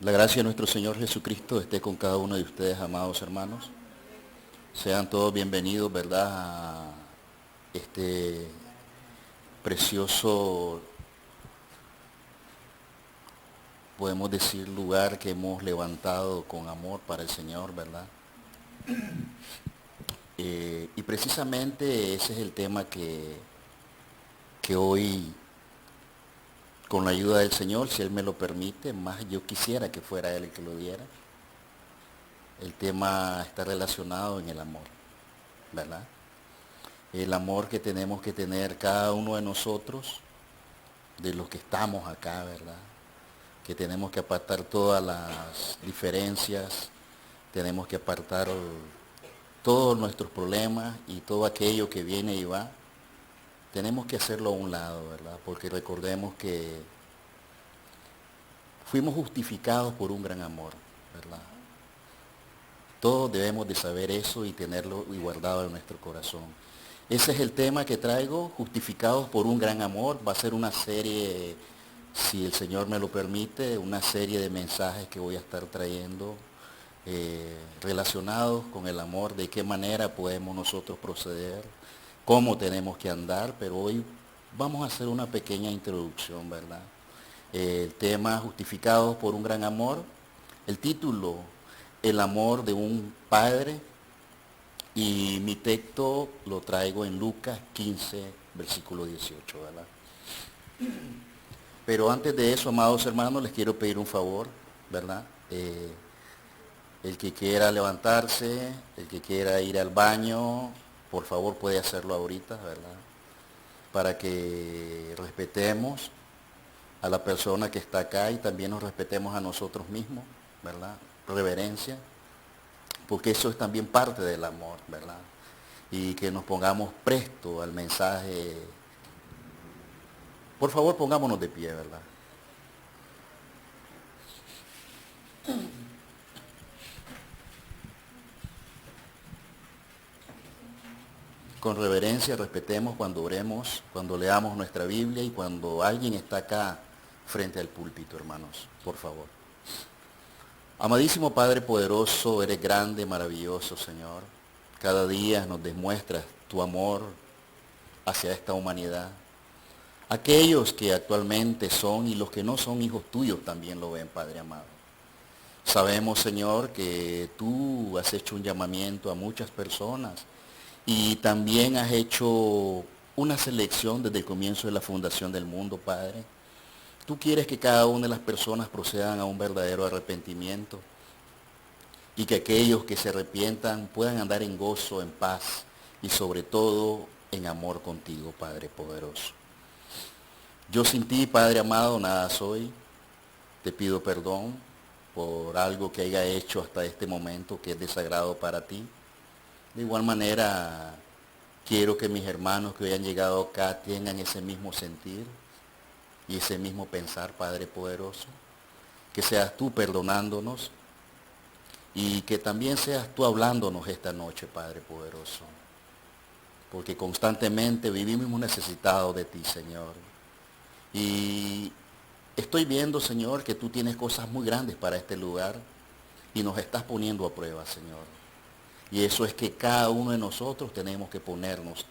La gracia de nuestro Señor Jesucristo esté con cada uno de ustedes, amados hermanos. Sean todos bienvenidos, ¿verdad?, a este precioso, podemos decir, lugar que hemos levantado con amor para el Señor, ¿verdad? Y precisamente ese es el tema que hoy, con la ayuda del Señor, si Él me lo permite, más yo quisiera que fuera Él el que lo diera. El tema está relacionado en el amor, ¿verdad? El amor que tenemos que tener cada uno de nosotros, de los que estamos acá, ¿verdad? Que tenemos que apartar todas las diferencias, tenemos que apartar todos nuestros problemas y todo aquello que viene y va. Tenemos que hacerlo a un lado, ¿verdad? Porque recordemos que fuimos justificados por un gran amor, ¿verdad? Todos debemos de saber eso y tenerlo y guardado en nuestro corazón. Ese es el tema que traigo, justificados por un gran amor. Va a ser una serie, si el Señor me lo permite, una serie de mensajes que voy a estar trayendo relacionados con el amor, de qué manera podemos nosotros proceder, cómo tenemos que andar, pero hoy vamos a hacer una pequeña introducción, ¿verdad? El tema justificados por un gran amor, el título, el amor de un padre, y mi texto lo traigo en Lucas 15, versículo 18, ¿verdad? Pero antes de eso, amados hermanos, les quiero pedir un favor, ¿verdad? El que quiera levantarse, el que quiera ir al baño, por favor puede hacerlo ahorita, ¿verdad? Para que respetemos a la persona que está acá y también nos respetemos a nosotros mismos, ¿verdad? Reverencia, porque eso es también parte del amor, ¿verdad? Y que nos pongamos presto al mensaje. Por favor, pongámonos de pie, ¿verdad? Con reverencia respetemos cuando oremos, cuando leamos nuestra Biblia y cuando alguien está acá frente al púlpito, hermanos, por favor. Amadísimo Padre poderoso, eres grande, maravilloso, Señor. Cada día nos demuestras tu amor hacia esta humanidad. Aquellos que actualmente son y los que no son hijos tuyos también lo ven, Padre amado. Sabemos, Señor, que tú has hecho un llamamiento a muchas personas y también has hecho una selección desde el comienzo de la fundación del mundo, Padre. Tú quieres que cada una de las personas procedan a un verdadero arrepentimiento y que aquellos que se arrepientan puedan andar en gozo, en paz y sobre todo en amor contigo, Padre poderoso. Yo sin ti, Padre amado, nada soy. Te pido perdón por algo que haya hecho hasta este momento que es desagrado para ti. De igual manera, quiero que mis hermanos que hoy han llegado acá tengan ese mismo sentir y ese mismo pensar, Padre poderoso. Que seas tú perdonándonos y que también seas tú hablándonos esta noche, Padre poderoso. Porque constantemente vivimos necesitados de ti, Señor. Y estoy viendo, Señor, que tú tienes cosas muy grandes para este lugar y nos estás poniendo a prueba, Señor. Y eso es que cada uno de nosotros tenemos que ponernos.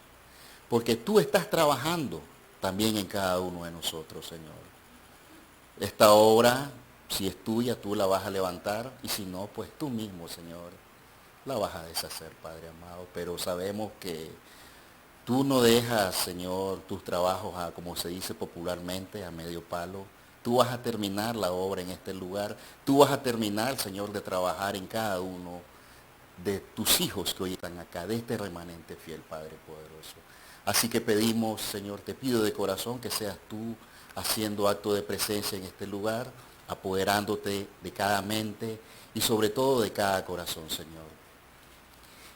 Porque tú estás trabajando también en cada uno de nosotros, Señor. Esta obra, si es tuya, tú la vas a levantar. Y si no, pues tú mismo, Señor, la vas a deshacer, Padre amado. Pero sabemos que tú no dejas, Señor, tus trabajos a, como se dice popularmente, a medio palo. Tú vas a terminar la obra en este lugar. Tú vas a terminar, Señor, de trabajar en cada uno de tus hijos que hoy están acá, de este remanente fiel, Padre poderoso. Así que pedimos, Señor, te pido de corazón que seas tú haciendo acto de presencia en este lugar, apoderándote de cada mente y sobre todo de cada corazón, Señor.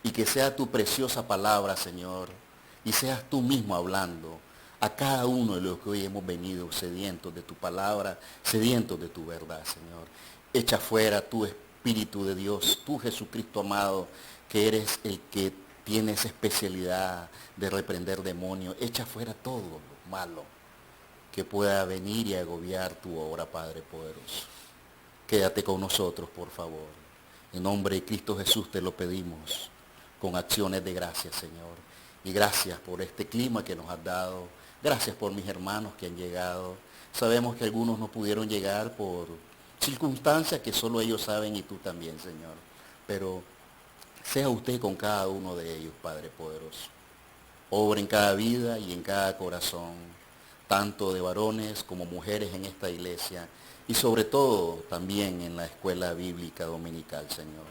Y que sea tu preciosa palabra, Señor, y seas tú mismo hablando a cada uno de los que hoy hemos venido sedientos de tu palabra, sedientos de tu verdad, Señor. Echa fuera tu Espíritu de Dios, tú Jesucristo amado, que eres el que tienes especialidad de reprender demonios. Echa fuera todo lo malo que pueda venir y agobiar tu obra, Padre poderoso. Quédate con nosotros, por favor. En nombre de Cristo Jesús te lo pedimos, con acciones de gracias, Señor. Y gracias por este clima que nos has dado. Gracias por mis hermanos que han llegado. Sabemos que algunos no pudieron llegar por circunstancias que solo ellos saben y tú también, Señor. Pero sea usted con cada uno de ellos, Padre poderoso. Obra en cada vida y en cada corazón, tanto de varones como mujeres en esta iglesia y sobre todo también en la escuela bíblica dominical, Señor.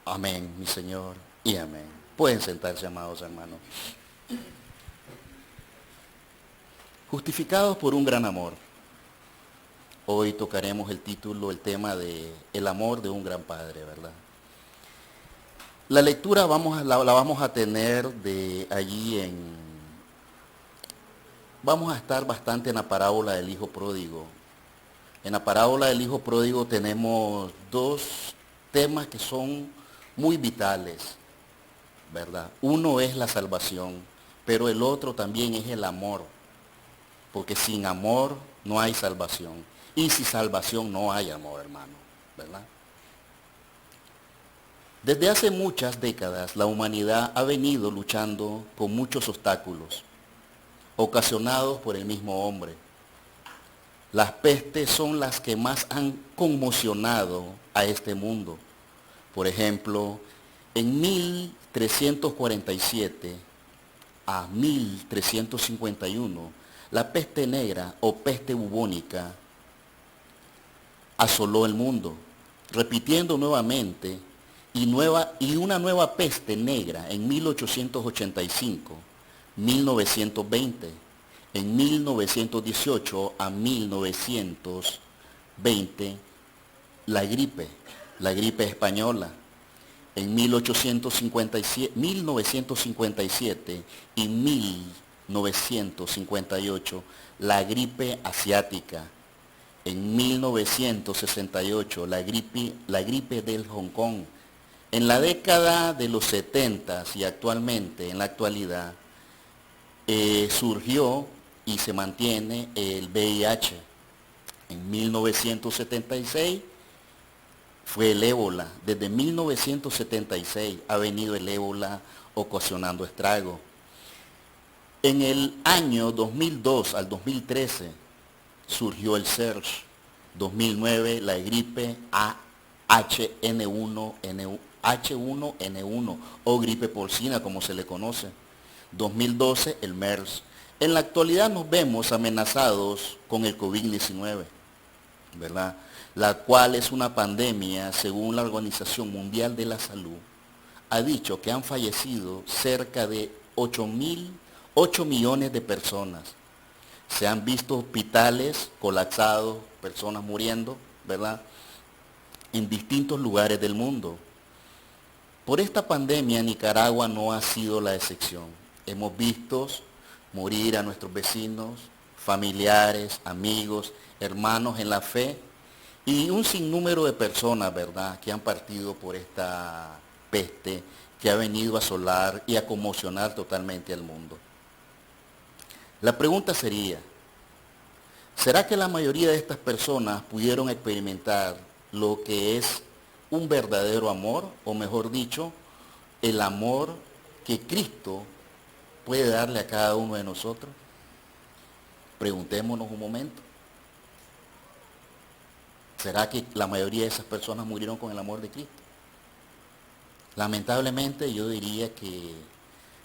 Amén, mi Señor, y amén. Pueden sentarse, amados hermanos. Justificados por un gran amor. Hoy tocaremos el título, el tema de el amor de un gran padre, ¿verdad? La lectura la vamos a tener de allí vamos a estar bastante en la parábola del hijo pródigo. En la parábola del hijo pródigo tenemos dos temas que son muy vitales, ¿verdad? Uno es la salvación, pero el otro también es el amor, porque sin amor no hay salvación. Y sin salvación no hay amor, hermano, ¿verdad? Desde hace muchas décadas la humanidad ha venido luchando con muchos obstáculos, ocasionados por el mismo hombre. Las pestes son las que más han conmocionado a este mundo. Por ejemplo, en 1347 a 1351, la peste negra o peste bubónica asoló el mundo, repitiendo nuevamente y una nueva peste negra en 1885, 1920, en 1918 a 1920, la gripe española, en 1957 y 1958, la gripe asiática, en 1968, la gripe del Hong Kong. En la década de los 70 y actualmente, en la actualidad, surgió y se mantiene el VIH. En 1976 fue el ébola. Desde 1976 ha venido el ébola ocasionando estragos. En el año 2002 al 2013 surgió el SARS. 2009 la gripe H1N1 o gripe porcina como se le conoce. 2012 el MERS. En la actualidad nos vemos amenazados con el COVID-19, ¿verdad? La cual es una pandemia, según la Organización Mundial de la Salud, ha dicho que han fallecido cerca de 8 millones de personas. Se han visto hospitales colapsados, personas muriendo, ¿verdad?, en distintos lugares del mundo. Por esta pandemia, Nicaragua no ha sido la excepción. Hemos visto morir a nuestros vecinos, familiares, amigos, hermanos en la fe y un sinnúmero de personas, ¿verdad?, que han partido por esta peste que ha venido a asolar y a conmocionar totalmente al mundo. La pregunta sería, ¿será que la mayoría de estas personas pudieron experimentar lo que es un verdadero amor, o mejor dicho, el amor que Cristo puede darle a cada uno de nosotros? Preguntémonos un momento. ¿Será que la mayoría de esas personas murieron con el amor de Cristo? Lamentablemente yo diría que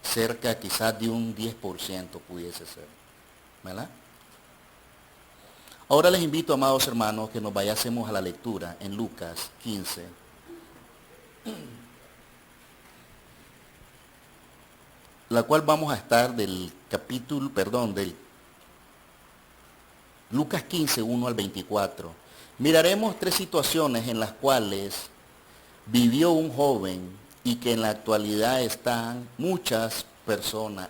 cerca quizás de un 10% pudiese ser, ¿verdad? Ahora les invito, amados hermanos, que nos vayásemos a la lectura en Lucas 15. La cual vamos a estar del Lucas 15, 1 al 24. Miraremos tres situaciones en las cuales vivió un joven y que en la actualidad están muchas personas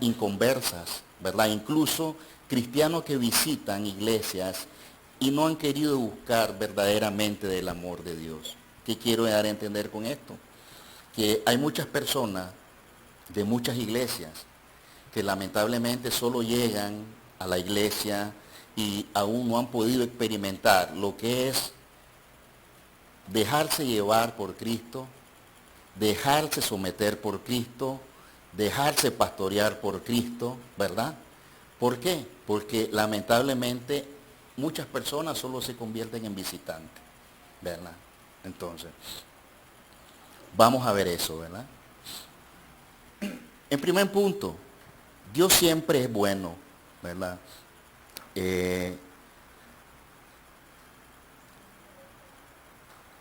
inconversas, ¿verdad? Incluso cristianos que visitan iglesias y no han querido buscar verdaderamente del amor de Dios. ¿Qué quiero dar a entender con esto? Que hay muchas personas de muchas iglesias que lamentablemente solo llegan a la iglesia y aún no han podido experimentar lo que es dejarse llevar por Cristo, dejarse someter por Cristo, dejarse pastorear por Cristo, ¿verdad? ¿Por qué? Porque lamentablemente muchas personas solo se convierten en visitantes, ¿verdad? Entonces, vamos a ver eso, ¿verdad? En primer punto, Dios siempre es bueno, ¿verdad?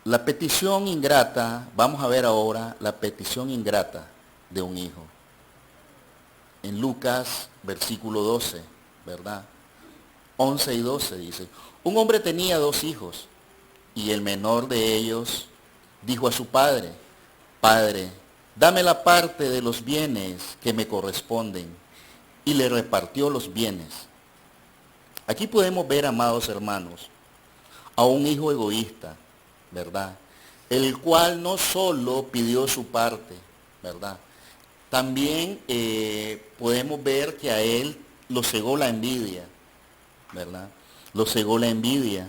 La petición ingrata, vamos a ver ahora la petición ingrata de un hijo. En Lucas, versículo 12, ¿verdad? 11 y 12 dice, un hombre tenía 2 hijos y el menor de ellos dijo a su padre, Padre, dame la parte de los bienes que me corresponden. Y le repartió los bienes. Aquí podemos ver, amados hermanos, a un hijo egoísta, ¿verdad? El cual no solo pidió su parte, ¿verdad? También podemos ver que a él lo cegó la envidia, ¿verdad? Lo cegó la envidia.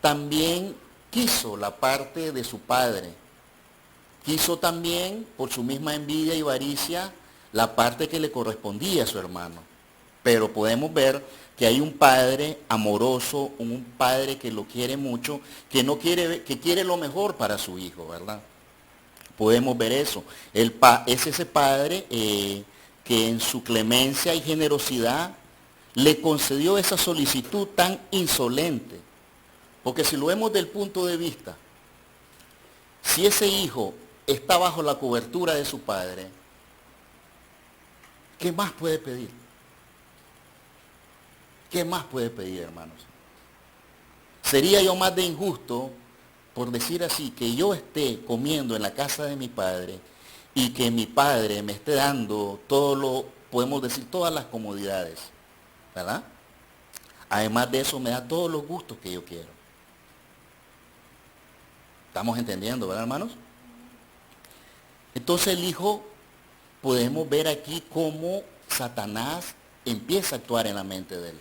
También quiso la parte de su padre. Quiso también, por su misma envidia y avaricia, la parte que le correspondía a su hermano. Pero podemos ver que hay un padre amoroso, un padre que lo quiere mucho, que no quiere, que quiere lo mejor para su hijo, ¿verdad? Podemos ver eso. Es ese padre que en su clemencia y generosidad le concedió esa solicitud tan insolente. Porque si lo vemos del punto de vista, si ese hijo está bajo la cobertura de su padre, ¿qué más puede pedir? ¿Qué más puede pedir, hermanos? Sería yo más de injusto, por decir así, que yo esté comiendo en la casa de mi padre y que mi padre me esté dando todo lo, podemos decir, todas las comodidades, ¿verdad? Además de eso, me da todos los gustos que yo quiero. ¿Estamos entendiendo, verdad, hermanos? Entonces el hijo, podemos ver aquí cómo Satanás empieza a actuar en la mente de él.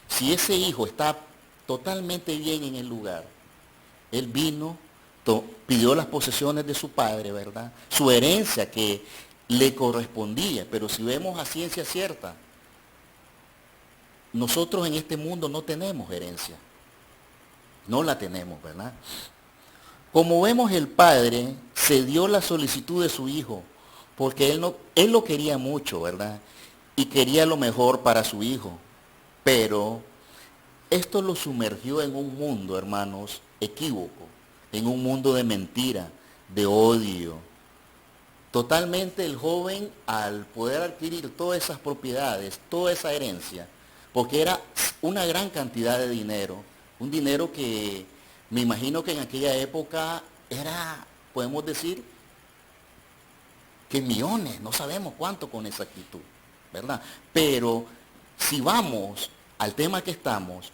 Si ese hijo está totalmente bien en el lugar, él vino, pidió las posesiones de su padre, ¿verdad? Su herencia que le correspondía, pero si vemos a ciencia cierta, nosotros en este mundo no tenemos herencia. No la tenemos, ¿verdad? Como vemos, el padre cedió la solicitud de su hijo, porque él lo quería mucho, ¿verdad? Y quería lo mejor para su hijo. Pero esto lo sumergió en un mundo, hermanos, equívoco, en un mundo de mentira, de odio. Totalmente el joven, al poder adquirir todas esas propiedades, toda esa herencia, porque era una gran cantidad de dinero, un dinero que me imagino que en aquella época era, podemos decir, que millones, no sabemos cuánto con exactitud, ¿verdad? Pero si vamos al tema que estamos,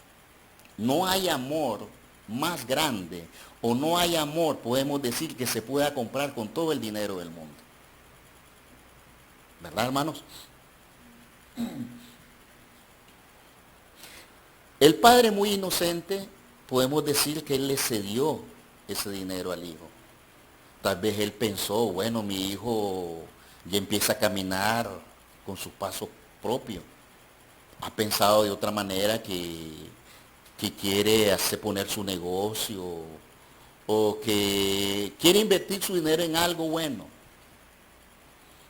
no hay amor más grande o no hay amor, podemos decir, que se pueda comprar con todo el dinero del mundo. ¿Verdad, hermanos? El padre muy inocente, podemos decir que él le cedió ese dinero al hijo. Tal vez él pensó, bueno, mi hijo ya empieza a caminar con sus pasos propios. Ha pensado de otra manera que quiere hacer poner su negocio o que quiere invertir su dinero en algo bueno.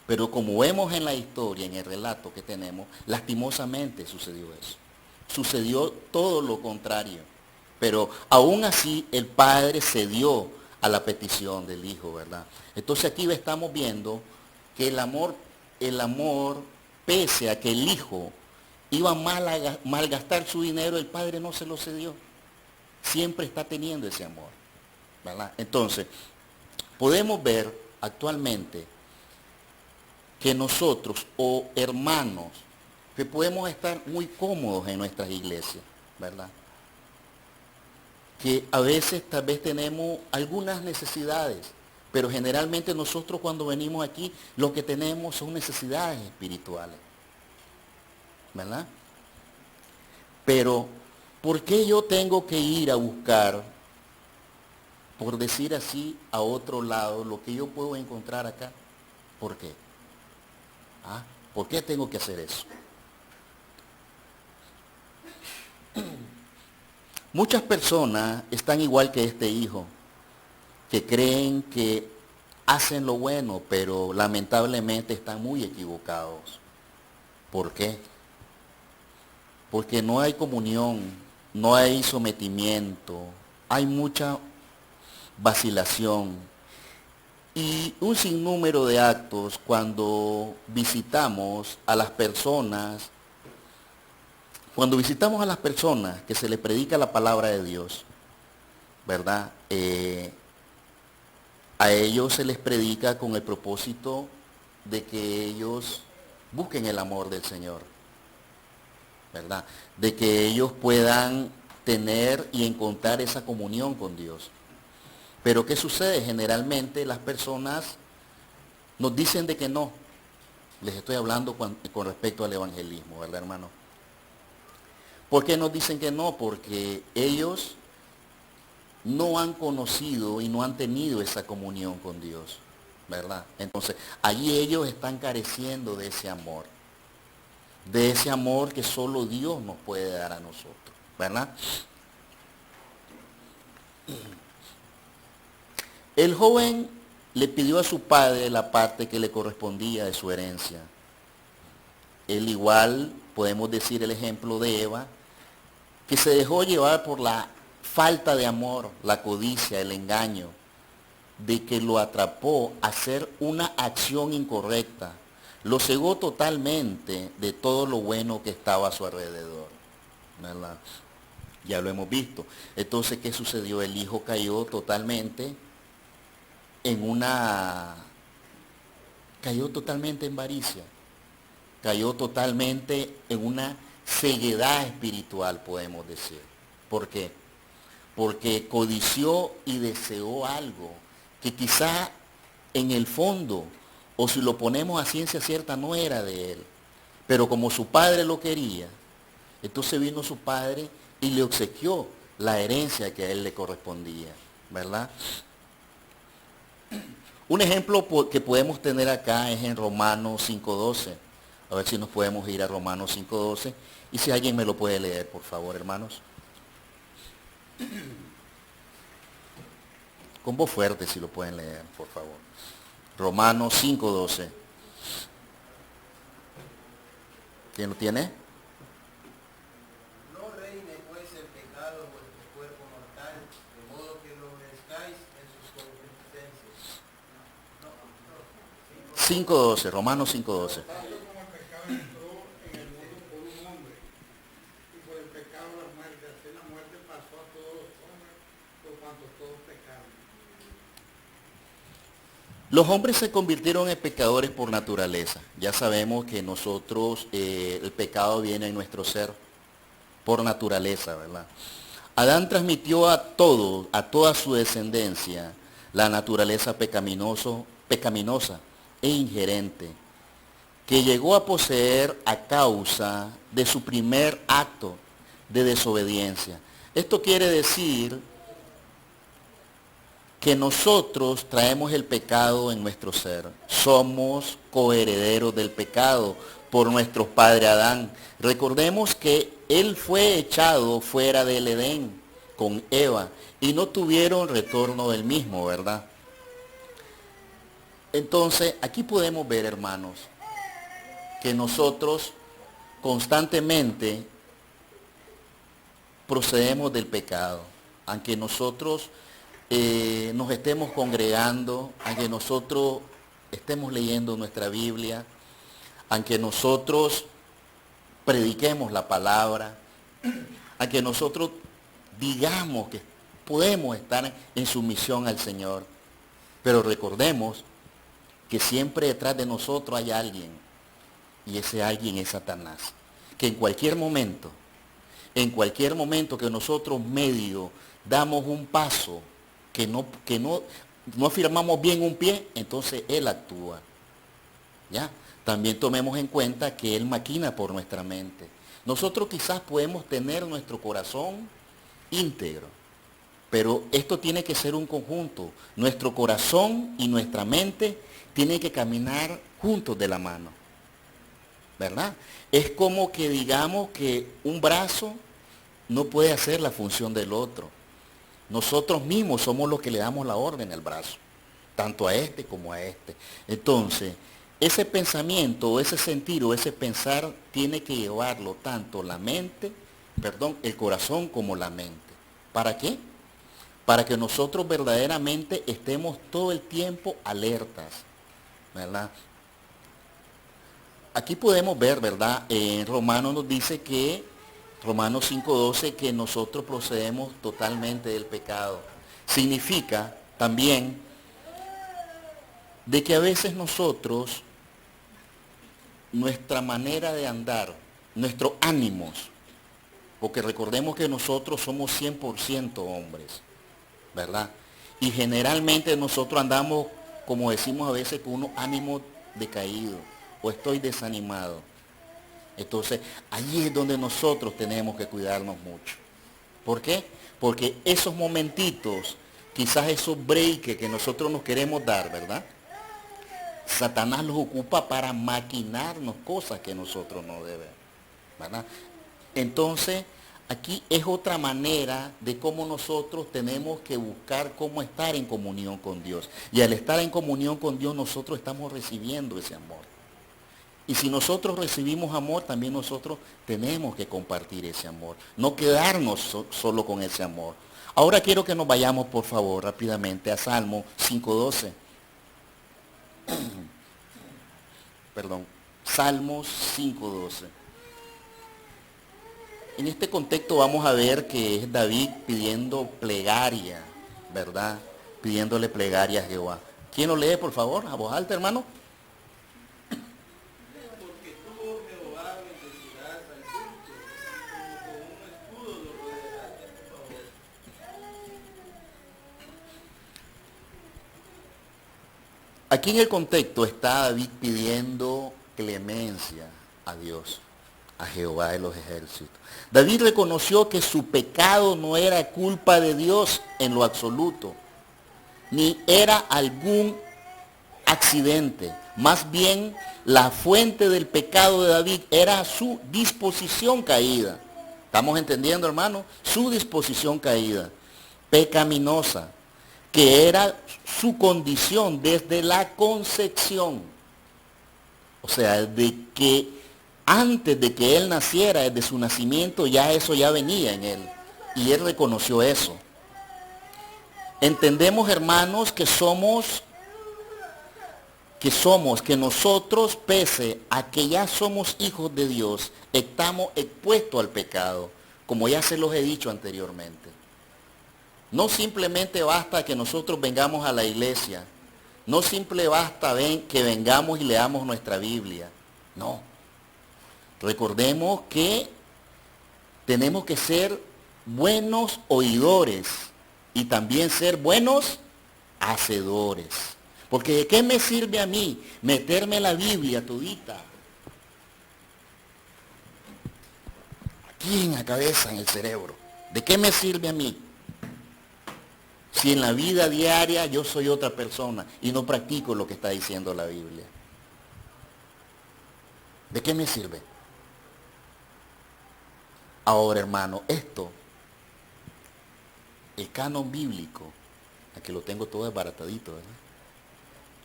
Pero como vemos en la historia, en el relato que tenemos, lastimosamente sucedió eso. Sucedió todo lo contrario. Pero aún así el padre cedió a la petición del hijo, ¿verdad? Entonces aquí estamos viendo que el amor, pese a que el hijo iba a malgastar su dinero, el padre no se lo cedió. Siempre está teniendo ese amor, ¿verdad? Entonces, podemos ver actualmente que nosotros, o hermanos, que podemos estar muy cómodos en nuestras iglesias, ¿verdad? Que a veces tal vez tenemos algunas necesidades, pero generalmente nosotros cuando venimos aquí, lo que tenemos son necesidades espirituales, ¿verdad? Pero, ¿por qué yo tengo que ir a buscar, por decir así, a otro lado lo que yo puedo encontrar acá? ¿Por qué? ¿Ah? ¿Por qué tengo que hacer eso? Muchas personas están igual que este hijo, que creen que hacen lo bueno, pero lamentablemente están muy equivocados. ¿Por qué? Porque no hay comunión, no hay sometimiento, hay mucha vacilación y un sinnúmero de actos cuando visitamos a las personas, que se les predica la palabra de Dios, ¿verdad? A ellos se les predica con el propósito de que ellos busquen el amor del Señor, ¿verdad? De que ellos puedan tener y encontrar esa comunión con Dios. Pero ¿qué sucede? Generalmente las personas nos dicen de que no. Les estoy hablando con respecto al evangelismo, ¿verdad, hermano? ¿Por qué nos dicen que no? Porque ellos no han conocido y no han tenido esa comunión con Dios, ¿verdad? Entonces, allí ellos están careciendo de ese amor que solo Dios nos puede dar a nosotros, ¿verdad? El joven le pidió a su padre la parte que le correspondía de su herencia. Él igual, podemos decir el ejemplo de Eva, que se dejó llevar por la falta de amor, la codicia, el engaño, de que lo atrapó a hacer una acción incorrecta. Lo cegó totalmente de todo lo bueno que estaba a su alrededor, ¿verdad? Ya lo hemos visto. Entonces, ¿qué sucedió? El hijo cayó totalmente cayó totalmente en avaricia, cayó totalmente en una ceguedad espiritual, podemos decir. ¿Por qué? Porque codició y deseó algo que quizá en el fondo, o si lo ponemos a ciencia cierta, no era de él. Pero como su padre lo quería, entonces vino su padre y le obsequió la herencia que a él le correspondía, ¿verdad? Un ejemplo que podemos tener acá es en Romanos 5:12. A ver si nos podemos ir a Romanos 5:12. Y si alguien me lo puede leer, por favor, hermanos. Con voz fuerte, si lo pueden leer, por favor. Romanos 5:12. ¿Quién lo tiene? No reine pues el pecado en vuestro cuerpo mortal, de modo que lo obedezcáis en sus concupiscencias. 5:12, Romanos 5:12. Tanto como el pecado entró en el mundo por un hombre, y por el pecado la muerte, así la muerte pasó a todos los hombres, por cuanto todos pecaron. Los hombres se convirtieron en pecadores por naturaleza. Ya sabemos que nosotros, el pecado viene en nuestro ser por naturaleza, ¿verdad? Adán transmitió a toda su descendencia, la naturaleza pecaminosa e ingerente, que llegó a poseer a causa de su primer acto de desobediencia. Esto quiere decir que nosotros traemos el pecado en nuestro ser. Somos coherederos del pecado por nuestro padre Adán. Recordemos que él fue echado fuera del Edén con Eva y no tuvieron retorno del mismo, ¿verdad? Entonces, aquí podemos ver, hermanos, que nosotros constantemente procedemos del pecado, aunque nosotros nos estemos congregando, aunque nosotros estemos leyendo nuestra Biblia, aunque nosotros prediquemos la palabra, aunque nosotros digamos que podemos estar en sumisión al Señor, pero recordemos que siempre detrás de nosotros hay alguien, y ese alguien es Satanás, que en cualquier momento que nosotros medio damos un paso, que no afirmamos bien un pie, entonces él actúa. ¿Ya? También tomemos en cuenta que él maquina por nuestra mente. Nosotros quizás podemos tener nuestro corazón íntegro, pero esto tiene que ser un conjunto. Nuestro corazón y nuestra mente tienen que caminar juntos de la mano, ¿verdad? Es como que digamos que un brazo no puede hacer la función del otro. Nosotros mismos somos los que le damos la orden al brazo, tanto a este como a este. Entonces, ese pensamiento, o ese sentir, o ese pensar, tiene que llevarlo tanto el corazón como la mente. ¿Para qué? Para que nosotros verdaderamente estemos todo el tiempo alertas, ¿verdad? Aquí podemos ver, ¿verdad? En Romanos nos dice que, Romanos 5:12, que nosotros procedemos totalmente del pecado. Significa también de que a veces nosotros, nuestra manera de andar, nuestros ánimos, porque recordemos que nosotros somos 100% hombres, ¿verdad? Y generalmente nosotros andamos, como decimos a veces, con unos ánimos decaídos, o estoy desanimado. Entonces, allí es donde nosotros tenemos que cuidarnos mucho. ¿Por qué? Porque esos momentitos, quizás esos breaks que nosotros nos queremos dar, ¿verdad? Satanás los ocupa para maquinarnos cosas que nosotros no debemos, ¿verdad? Entonces, aquí es otra manera de cómo nosotros tenemos que buscar cómo estar en comunión con Dios. Y al estar en comunión con Dios, nosotros estamos recibiendo ese amor. Y si nosotros recibimos amor, también nosotros tenemos que compartir ese amor. No quedarnos solo con ese amor. Ahora quiero que nos vayamos, por favor, rápidamente a Salmo 5:12. Perdón, Salmos 5:12. En este contexto vamos a ver que es David pidiendo plegaria, ¿verdad? Pidiéndole plegaria a Jehová. ¿Quién lo lee, por favor? A voz alta, hermano. Porque tú, oh Jehová, bendecirás al justo, como con un escudo lo rodearás de tu favor. Aquí en el contexto está David pidiendo clemencia a Dios, a Jehová de los ejércitos. David reconoció que su pecado no era culpa de Dios en lo absoluto, ni era algún accidente. Más bien, la fuente del pecado de David era su disposición caída. ¿Estamos entendiendo, hermano? Su disposición caída, pecaminosa, que era su condición desde la concepción. O sea, de que antes de que él naciera, desde su nacimiento, ya eso ya venía en él. Y él reconoció eso. Entendemos, hermanos, que nosotros, pese a que ya somos hijos de Dios, estamos expuestos al pecado, como ya se los he dicho anteriormente. No simplemente basta que nosotros vengamos a la iglesia, no simplemente basta que vengamos y leamos nuestra Biblia, no. Recordemos que tenemos que ser buenos oidores y también ser buenos hacedores. Porque ¿de qué me sirve a mí meterme la Biblia todita aquí en la cabeza, en el cerebro? ¿De qué me sirve a mí? Si en la vida diaria yo soy otra persona y no practico lo que está diciendo la Biblia. ¿De qué me sirve? Ahora, hermano, el canon bíblico, aquí lo tengo todo desbaratadito, ¿verdad?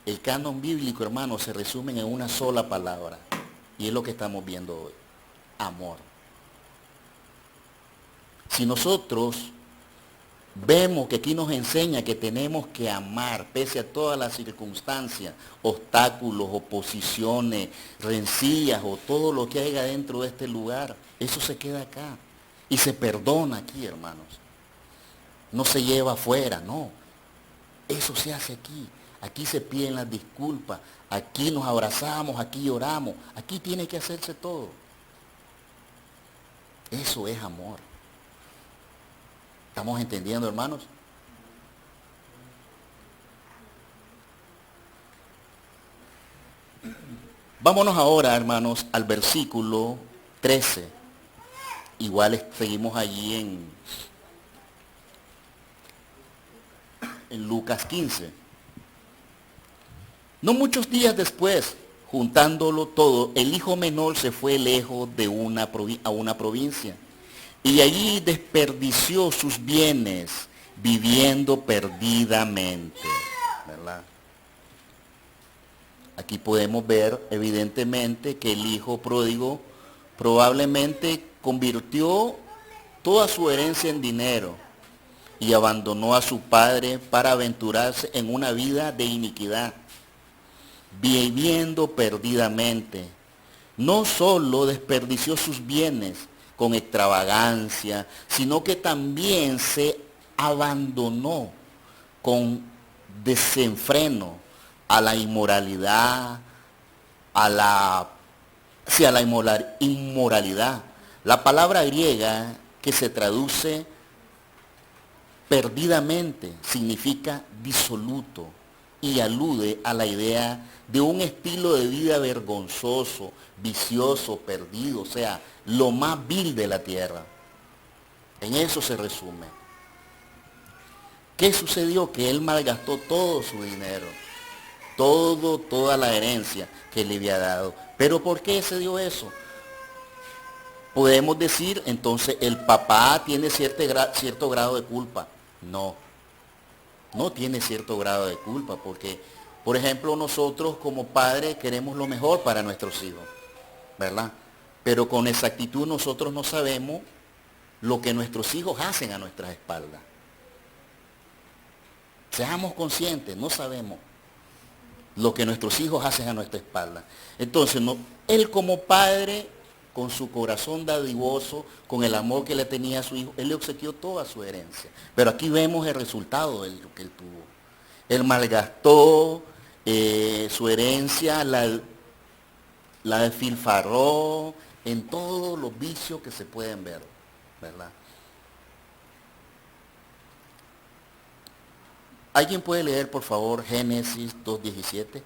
El canon bíblico, hermano, se resume en una sola palabra. Y es lo que estamos viendo hoy. Amor. Si nosotros vemos que aquí nos enseña que tenemos que amar, pese a todas las circunstancias, obstáculos, oposiciones, rencillas o todo lo que haya dentro de este lugar, eso se queda acá. Y se perdona aquí, hermanos. No se lleva afuera, no. Eso se hace aquí. Aquí se piden las disculpas. Aquí nos abrazamos, aquí oramos. Aquí tiene que hacerse todo. Eso es amor. ¿Estamos entendiendo, hermanos? Vámonos ahora, hermanos, al versículo 13. igual seguimos allí en Lucas 15. No muchos días después, juntándolo todo, el hijo menor se fue lejos de a una provincia y allí desperdició sus bienes viviendo perdidamente, ¿verdad? Aquí podemos ver evidentemente que el hijo pródigo probablemente convirtió toda su herencia en dinero y abandonó a su padre para aventurarse en una vida de iniquidad, viviendo perdidamente. No solo desperdició sus bienes con extravagancia, sino que también se abandonó con desenfreno a la inmoralidad, a la inmoralidad. La palabra griega que se traduce perdidamente significa disoluto y alude a la idea de un estilo de vida vergonzoso, vicioso, perdido, o sea, lo más vil de la tierra. En eso se resume. ¿Qué sucedió? Que él malgastó todo su dinero, toda la herencia que le había dado. ¿Pero por qué se dio eso? Podemos decir, entonces, el papá tiene cierto grado de culpa. No, no tiene cierto grado de culpa, porque, por ejemplo, nosotros como padres queremos lo mejor para nuestros hijos, ¿verdad? Pero con exactitud nosotros no sabemos lo que nuestros hijos hacen a nuestras espaldas. Seamos conscientes, no sabemos lo que nuestros hijos hacen a nuestra espalda. Entonces, él como padre, con su corazón dadivoso, con el amor que le tenía a su hijo, él le obsequió toda su herencia. Pero aquí vemos el resultado de lo que él tuvo. Él malgastó su herencia, la despilfarró en todos los vicios que se pueden ver, ¿verdad? ¿Alguien puede leer, por favor, Génesis 2:17?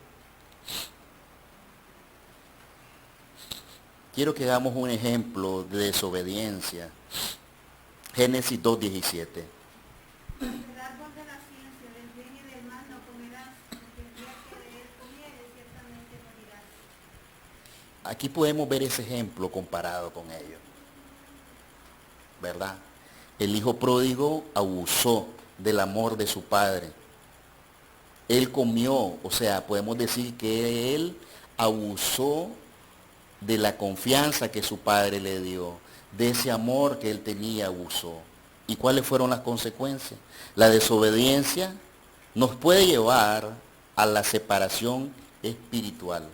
Quiero que hagamos un ejemplo de desobediencia. Génesis 2:17. El árbol de la ciencia del bien y del mal no comerás, porque el día que de él comieres ciertamente morirás. Aquí podemos ver ese ejemplo comparado con ellos, ¿verdad? El hijo pródigo abusó del amor de su padre. Él comió, o sea, podemos decir que él abusó de la confianza que su padre le dio, de ese amor que él tenía, abusó. ¿Y cuáles fueron las consecuencias? La desobediencia nos puede llevar a la separación espiritual.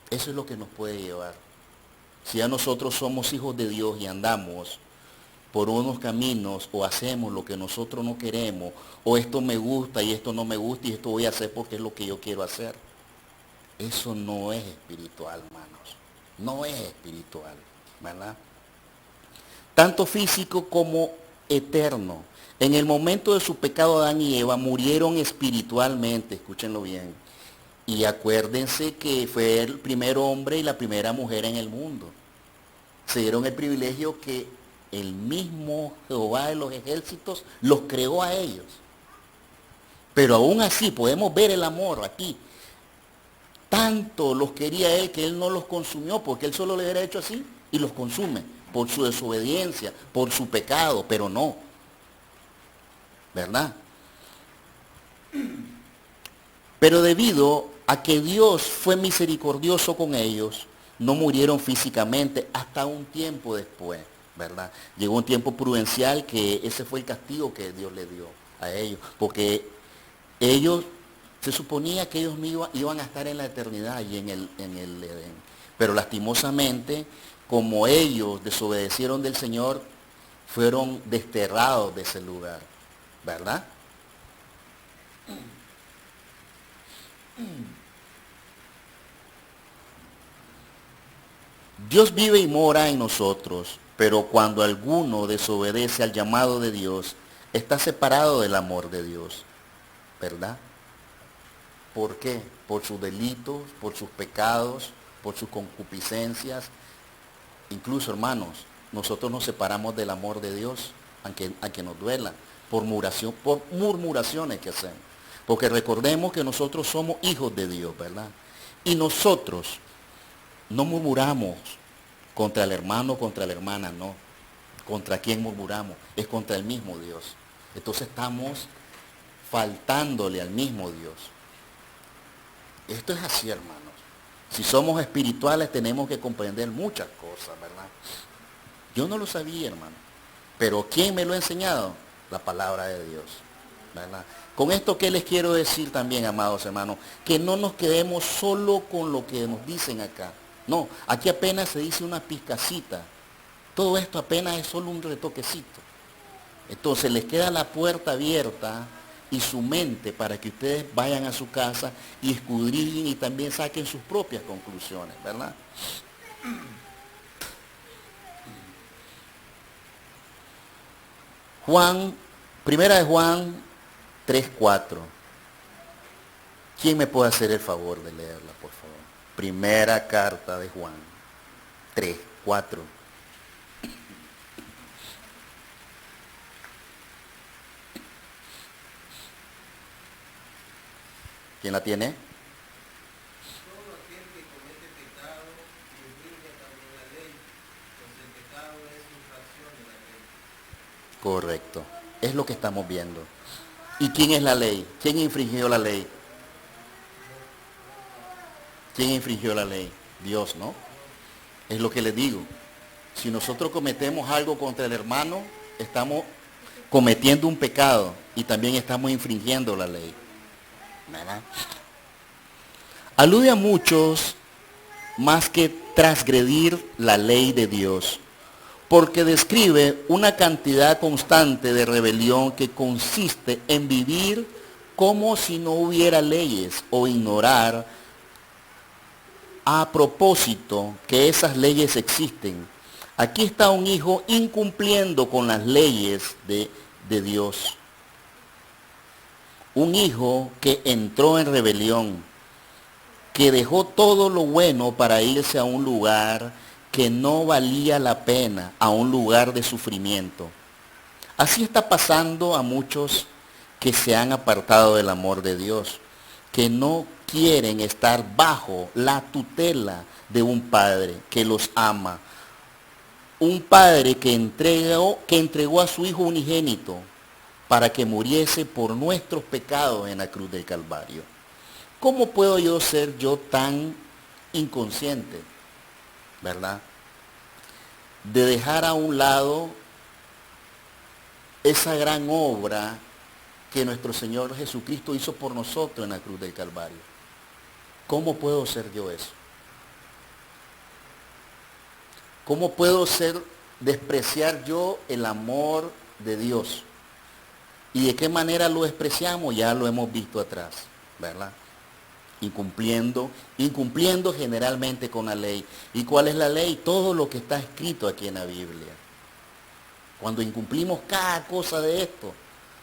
Eso es lo que nos puede llevar. Si ya nosotros somos hijos de Dios y andamos por unos caminos o hacemos lo que nosotros no queremos, o esto me gusta y esto no me gusta y esto voy a hacer porque es lo que yo quiero hacer, eso no es espiritual, hermanos. No es espiritual, ¿verdad? Tanto físico como eterno. En el momento de su pecado, Adán y Eva murieron espiritualmente, escúchenlo bien. Y acuérdense que fue el primer hombre y la primera mujer en el mundo. Se dieron el privilegio que el mismo Jehová de los ejércitos los creó a ellos. Pero aún así podemos ver el amor aquí. Tanto los quería él que él no los consumió, porque él solo le hubiera hecho así y los consume por su desobediencia, por su pecado, pero no. ¿Verdad? Pero debido a que Dios fue misericordioso con ellos, no murieron físicamente hasta un tiempo después, ¿verdad? Llegó un tiempo prudencial que ese fue el castigo que Dios le dio a ellos, porque ellos, se suponía que ellos no iban a estar en la eternidad y en el Edén. Pero lastimosamente, como ellos desobedecieron del Señor, fueron desterrados de ese lugar, ¿verdad? Dios vive y mora en nosotros, pero cuando alguno desobedece al llamado de Dios, está separado del amor de Dios, ¿verdad? ¿Por qué? Por sus delitos, por sus pecados, por sus concupiscencias. Incluso, hermanos, nosotros nos separamos del amor de Dios, aunque nos duela, por murmuraciones que hacemos. Porque recordemos que nosotros somos hijos de Dios, ¿verdad? Y nosotros no murmuramos contra el hermano, contra la hermana, no. ¿Contra quién murmuramos? Es contra el mismo Dios. Entonces estamos faltándole al mismo Dios. Esto es así, hermanos. Si somos espirituales tenemos que comprender muchas cosas, ¿verdad? Yo no lo sabía, hermano. Pero ¿quién me lo ha enseñado? La palabra de Dios, ¿verdad? Con esto, ¿qué les quiero decir también, amados hermanos? Que no nos quedemos solo con lo que nos dicen acá. No, aquí apenas se dice una pizcacita. Todo esto apenas es solo un retoquecito. Entonces les queda la puerta abierta y su mente para que ustedes vayan a su casa y escudriñen y también saquen sus propias conclusiones, ¿verdad? Primera de Juan 3:4. ¿Quién me puede hacer el favor de leerla, por favor? Primera carta de Juan 3:4. ¿Quién la tiene? Todo aquel que comete pecado infringe también la ley, pues el pecado es infracción de la ley. Correcto. Es lo que estamos viendo. ¿Y quién es la ley? ¿Quién infringió la ley? ¿Quién infringió la ley? Dios, ¿no? Es lo que les digo. Si nosotros cometemos algo contra el hermano, estamos cometiendo un pecado y también estamos infringiendo la ley. ¿Verdad? Alude a muchos más que transgredir la ley de Dios, porque describe una cantidad constante de rebelión que consiste en vivir como si no hubiera leyes o ignorar a propósito que esas leyes existen. Aquí está un hijo incumpliendo con las leyes de Dios. Un hijo que entró en rebelión, que dejó todo lo bueno para irse a un lugar que no valía la pena, a un lugar de sufrimiento. Así está pasando a muchos que se han apartado del amor de Dios, que no quieren estar bajo la tutela de un padre que los ama. Un padre que entregó a su hijo unigénito para que muriese por nuestros pecados en la cruz del Calvario. ¿Cómo puedo ser yo tan inconsciente, verdad? De dejar a un lado esa gran obra que nuestro Señor Jesucristo hizo por nosotros en la cruz del Calvario. ¿Cómo puedo ser yo eso? ¿Cómo puedo despreciar yo el amor de Dios? ¿Y de qué manera lo despreciamos? Ya lo hemos visto atrás, ¿verdad? Incumpliendo generalmente con la ley. ¿Y cuál es la ley? Todo lo que está escrito aquí en la Biblia. Cuando incumplimos cada cosa de esto,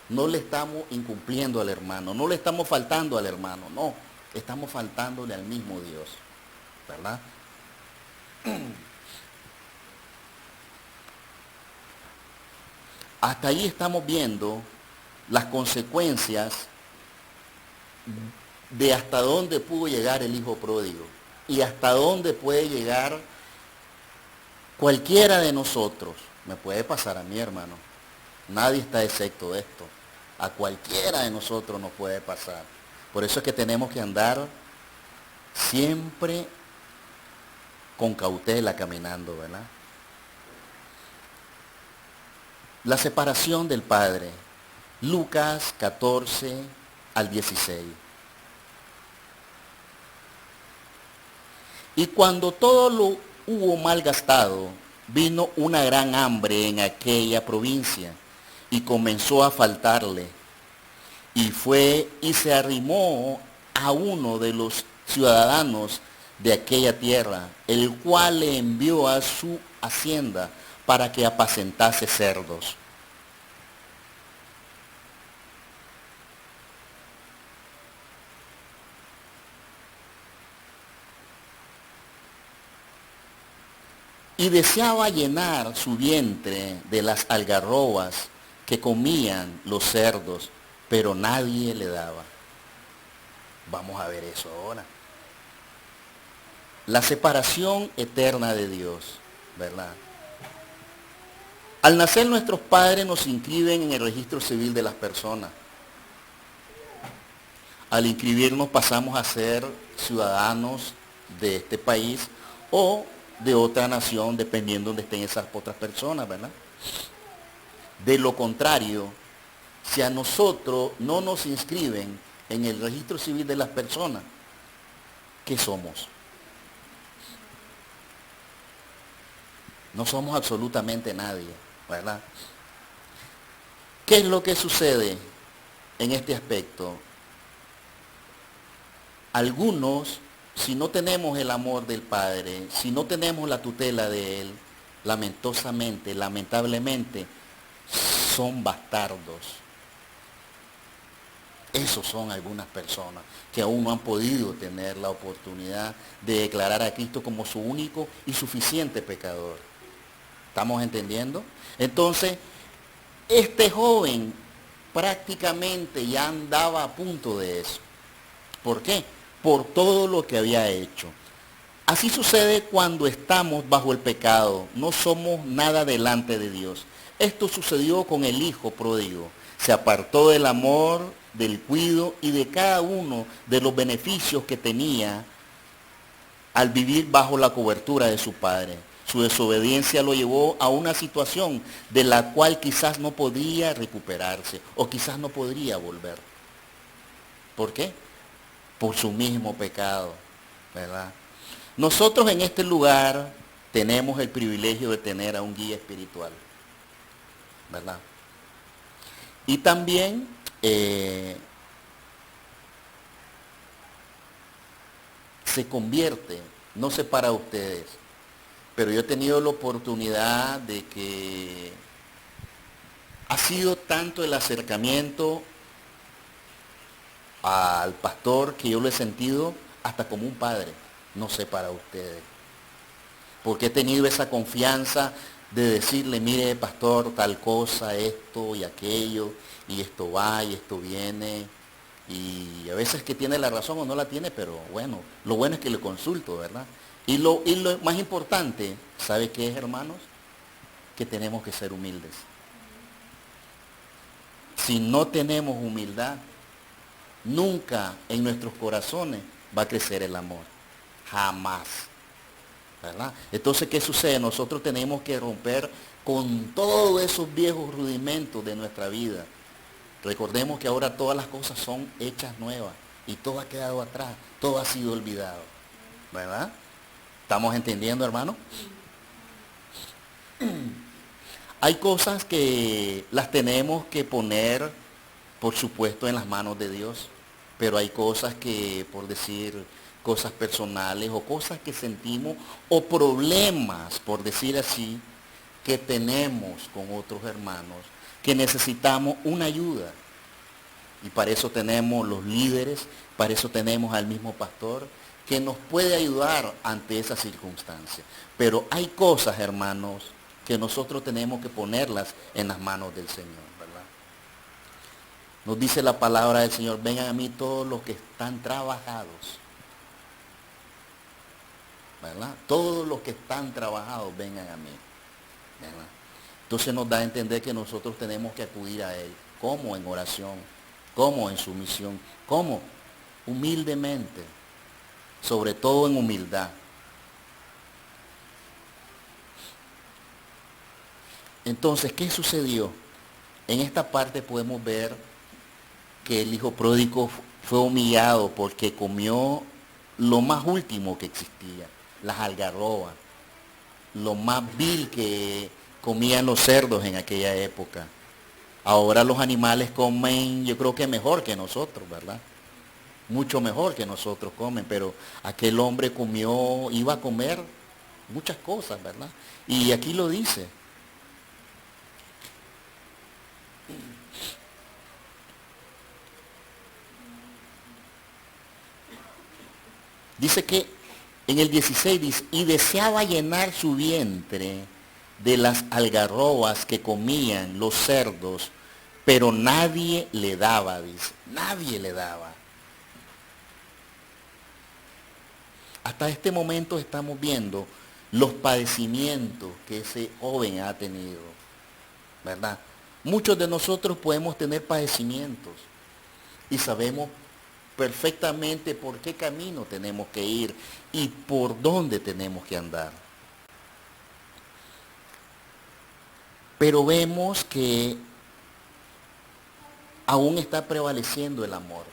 no le estamos incumpliendo al hermano, no le estamos faltando al hermano, no, estamos faltándole al mismo Dios, ¿verdad? Hasta ahí estamos viendo las consecuencias de hasta dónde pudo llegar el hijo pródigo y hasta dónde puede llegar cualquiera de nosotros. Me puede pasar a mí, hermano. Nadie está excepto de esto. A cualquiera de nosotros nos puede pasar. Por eso es que tenemos que andar siempre con cautela caminando, ¿verdad? La separación del Padre. Lucas 14 al 16. Y cuando todo lo hubo malgastado, vino una gran hambre en aquella provincia y comenzó a faltarle. Y fue y se arrimó a uno de los ciudadanos de aquella tierra, el cual le envió a su hacienda para que apacentase cerdos. y deseaba llenar su vientre de las algarrobas que comían los cerdos, pero nadie le daba. Vamos a ver eso ahora. La separación eterna de Dios, ¿verdad? Al nacer nuestros padres nos inscriben en el registro civil de las personas. Al inscribirnos pasamos a ser ciudadanos de este país o de otra nación, dependiendo de donde estén esas otras personas, ¿verdad? De lo contrario, si a nosotros no nos inscriben en el registro civil de las personas, ¿qué somos? No somos absolutamente nadie, ¿verdad? ¿Qué es lo que sucede en este aspecto? Algunos, si no tenemos el amor del Padre, si no tenemos la tutela de Él, lamentablemente, son bastardos. Esos son algunas personas que aún no han podido tener la oportunidad de declarar a Cristo como su único y suficiente pecador. ¿Estamos entendiendo? Entonces, este joven prácticamente ya andaba a punto de eso. ¿Por qué? Por todo lo que había hecho. Así sucede cuando estamos bajo el pecado. No somos nada delante de Dios. Esto sucedió con el hijo pródigo. Se apartó del amor, del cuidado y de cada uno de los beneficios que tenía al vivir bajo la cobertura de su padre. Su desobediencia lo llevó a una situación de la cual quizás no podría recuperarse o quizás no podría volver. ¿Por qué? Por su mismo pecado, ¿verdad? Nosotros en este lugar tenemos el privilegio de tener a un guía espiritual, ¿verdad? Y también se convierte, no sé para ustedes, pero yo he tenido la oportunidad de que ha sido tanto el acercamiento al pastor que yo lo he sentido hasta como un padre, no sé para ustedes, porque he tenido esa confianza de decirle, mire pastor, tal cosa, esto y aquello, y esto va y esto viene, y a veces que tiene la razón o no la tiene, pero bueno, lo bueno es que le consulto, ¿verdad? Y lo más importante, ¿sabe qué es, hermanos? Que tenemos que ser humildes. Si no tenemos humildad, nunca en nuestros corazones va a crecer el amor. Jamás. ¿Verdad? Entonces, ¿qué sucede? Nosotros tenemos que romper con todos esos viejos rudimentos de nuestra vida. Recordemos que ahora todas las cosas son hechas nuevas y todo ha quedado atrás, todo ha sido olvidado. ¿Verdad? ¿Estamos entendiendo, hermano? Hay cosas que las tenemos que poner, por supuesto, en las manos de Dios, pero hay cosas que, por decir, cosas personales o cosas que sentimos o problemas, por decir así, que tenemos con otros hermanos, que necesitamos una ayuda. Y para eso tenemos los líderes, para eso tenemos al mismo pastor, que nos puede ayudar ante esas circunstancias. Pero hay cosas, hermanos, que nosotros tenemos que ponerlas en las manos del Señor, ¿verdad? Nos dice la palabra del Señor, vengan a mí todos los que están trabajados, ¿verdad? Todos los que están trabajados, vengan a mí, ¿verdad? Entonces nos da a entender que nosotros tenemos que acudir a Él, como en oración, como en sumisión, como humildemente, sobre todo en humildad. Entonces, ¿qué sucedió? En esta parte podemos ver que el hijo pródigo fue humillado porque comió lo más último que existía, las algarrobas, lo más vil que comían los cerdos en aquella época. Ahora los animales comen, yo creo que mejor que nosotros, ¿verdad? Mucho mejor que nosotros comen, pero aquel hombre comió, iba a comer muchas cosas, ¿verdad? Y aquí lo dice. Dice que En el 16 dice, y deseaba llenar su vientre de las algarrobas que comían los cerdos, pero nadie le daba, dice, nadie le daba. Hasta este momento estamos viendo los padecimientos que ese joven ha tenido, ¿verdad? Muchos de nosotros podemos tener padecimientos y sabemos perfectamente por qué camino tenemos que ir y por dónde tenemos que andar. Pero vemos que aún está prevaleciendo el amor.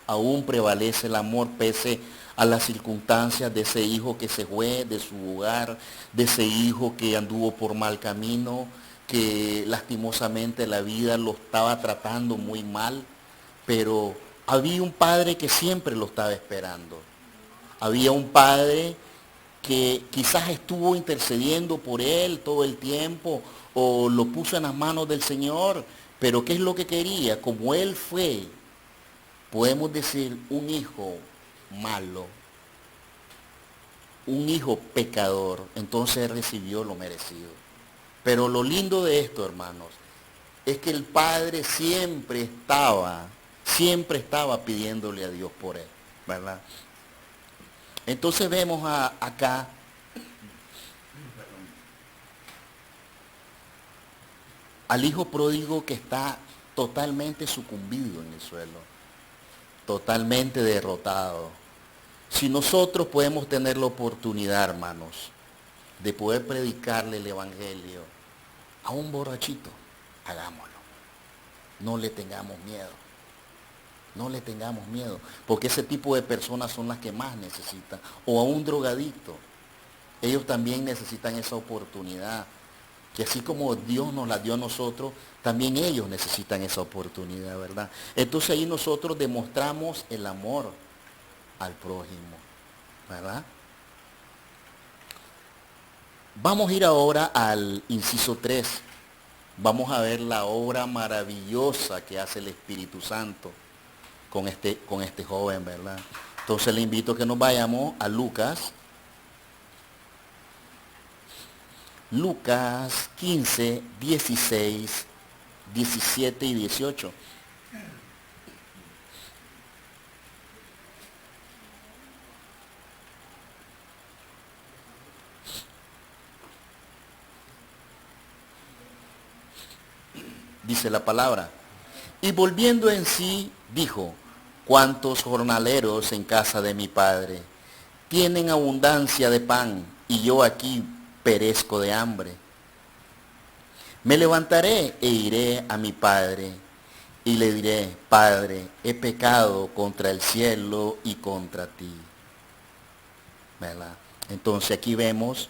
Aún prevalece el amor pese a las circunstancias de ese hijo que se fue de su hogar, de ese hijo que anduvo por mal camino, que lastimosamente la vida lo estaba tratando muy mal, pero había un padre que siempre lo estaba esperando. Había un padre que quizás estuvo intercediendo por él todo el tiempo o lo puso en las manos del Señor, pero ¿qué es lo que quería? Como él fue, podemos decir, un hijo malo, un hijo pecador, entonces él recibió lo merecido. Pero lo lindo de esto, hermanos, es que el padre siempre estaba pidiéndole a Dios por él, ¿verdad? Entonces vemos acá al hijo pródigo que está totalmente sucumbido en el suelo, totalmente derrotado. Si nosotros podemos tener la oportunidad, hermanos, de poder predicarle el evangelio a un borrachito, hagámoslo. No le tengamos miedo. No le tengamos miedo, porque ese tipo de personas son las que más necesitan. O a un drogadicto. Ellos también necesitan esa oportunidad. Que así como Dios nos la dio a nosotros, también ellos necesitan esa oportunidad, ¿verdad? Entonces ahí nosotros demostramos el amor al prójimo, ¿verdad? Vamos a ir ahora al inciso 3. Vamos a ver la obra maravillosa que hace el Espíritu Santo con este joven, ¿verdad? Entonces le invito a que nos vayamos a Lucas 15, 16, 17 y 18. Dice la palabra. Y volviendo en sí, dijo, ¿cuántos jornaleros en casa de mi padre tienen abundancia de pan y yo aquí perezco de hambre? Me levantaré e iré a mi padre y le diré, Padre, he pecado contra el cielo y contra ti. ¿Verdad? Entonces aquí vemos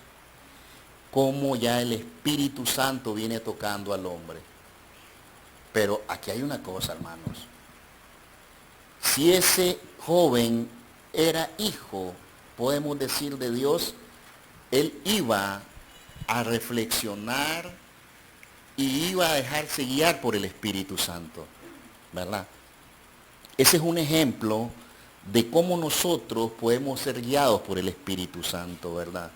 cómo ya el Espíritu Santo viene tocando al hombre. Pero aquí hay una cosa, hermanos. Si ese joven era hijo, podemos decir, de Dios, él iba a reflexionar y iba a dejarse guiar por el Espíritu Santo, ¿verdad? Ese es un ejemplo de cómo nosotros podemos ser guiados por el Espíritu Santo, ¿verdad?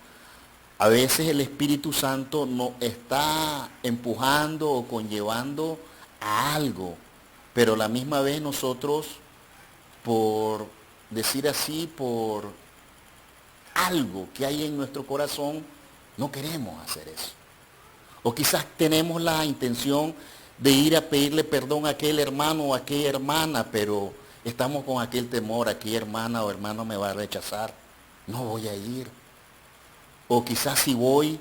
A veces el Espíritu Santo nos está empujando o conllevando a algo, pero a la misma vez nosotros, por decir así, por algo que hay en nuestro corazón, no queremos hacer eso. O quizás tenemos la intención de ir a pedirle perdón a aquel hermano o a aquella hermana, pero estamos con aquel temor, aquella hermana o hermano me va a rechazar, no voy a ir. O quizás si voy,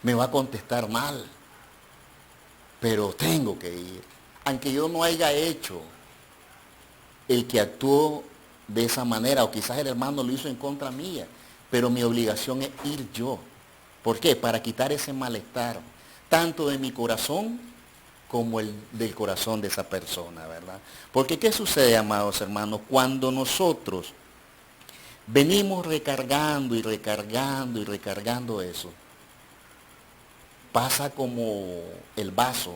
me va a contestar mal, pero tengo que ir. Aunque yo no haya hecho el que actuó de esa manera, o quizás el hermano lo hizo en contra mía, pero mi obligación es ir yo. ¿Por qué? Para quitar ese malestar, tanto de mi corazón como el del corazón de esa persona, ¿verdad? Porque ¿qué sucede, amados hermanos? Cuando nosotros venimos recargando y recargando y recargando eso, pasa como el vaso.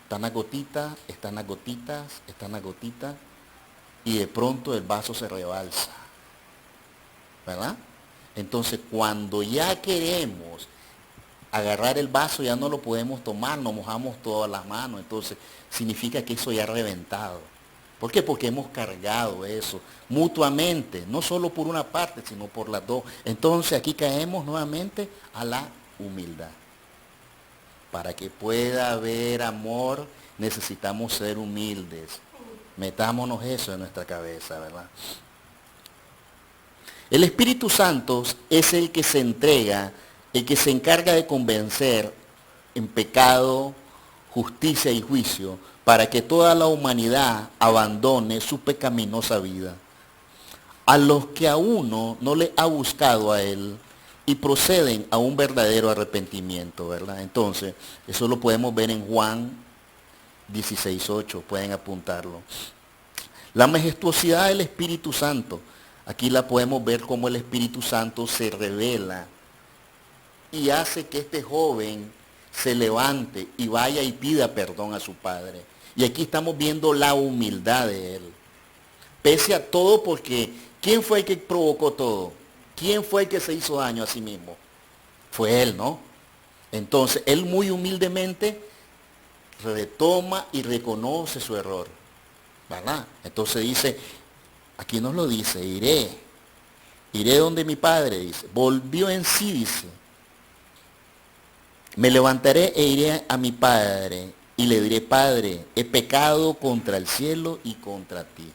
Están las gotitas, están las gotitas, están las gotitas, y de pronto el vaso se rebalsa. ¿verdad? Entonces, cuando ya queremos agarrar el vaso, ya no lo podemos tomar, nos mojamos todas las manos. Entonces, significa que eso ya ha reventado. ¿Por qué? Porque hemos cargado eso mutuamente, no solo por una parte, sino por las dos. Entonces, aquí caemos nuevamente a la humildad. Para que pueda haber amor, necesitamos ser humildes. Metámonos eso en nuestra cabeza, ¿verdad? El Espíritu Santo es el que se entrega, el que se encarga de convencer en pecado, justicia y juicio, para que toda la humanidad abandone su pecaminosa vida. A los que a uno no le ha buscado a él y proceden a un verdadero arrepentimiento, ¿verdad? Entonces, eso lo podemos ver en Juan 16:8, pueden apuntarlo. La majestuosidad del Espíritu Santo. Aquí la podemos ver cómo el Espíritu Santo se revela y hace que este joven se levante y vaya y pida perdón a su padre. Y aquí estamos viendo la humildad de él. Pese a todo, porque ¿quién fue el que provocó todo? ¿Quién fue el que se hizo daño a sí mismo? Fue él, ¿no? Entonces, él muy humildemente retoma y reconoce su error, ¿verdad? Entonces dice, aquí nos lo dice, iré donde mi padre, dice. Volvió en sí, dice. Me levantaré e iré a mi padre y le diré, Padre, he pecado contra el cielo y contra ti.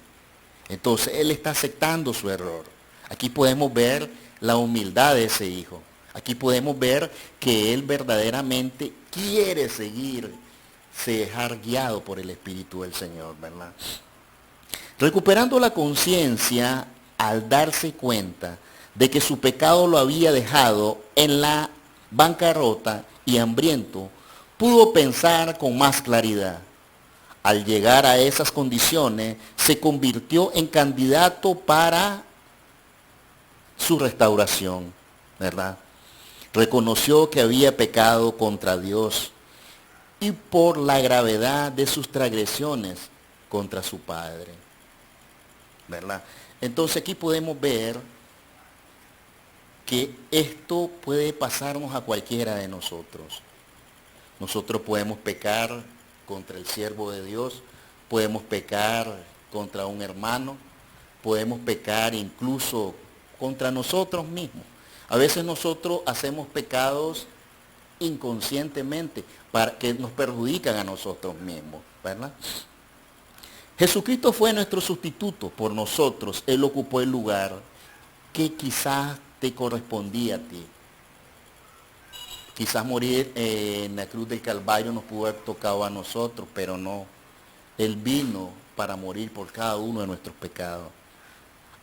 Entonces, él está aceptando su error. Aquí podemos ver la humildad de ese hijo. Aquí podemos ver que él verdaderamente quiere seguir, se dejar guiado por el Espíritu del Señor, ¿verdad? Recuperando la conciencia al darse cuenta de que su pecado lo había dejado en la bancarrota y hambriento, pudo pensar con más claridad. Al llegar a esas condiciones, se convirtió en candidato para su restauración, ¿verdad? Reconoció que había pecado contra Dios y por la gravedad de sus transgresiones contra su padre, ¿verdad? Entonces aquí podemos ver que esto puede pasarnos a cualquiera de nosotros. Nosotros podemos pecar contra el siervo de Dios, podemos pecar contra un hermano, podemos pecar incluso contra nosotros mismos. A veces nosotros hacemos pecados inconscientemente para que nos perjudican a nosotros mismos, ¿verdad? Jesucristo fue nuestro sustituto por nosotros. Él ocupó el lugar que quizás te correspondía a ti. Quizás morir en la cruz del Calvario nos pudo haber tocado a nosotros, pero no. Él vino para morir por cada uno de nuestros pecados.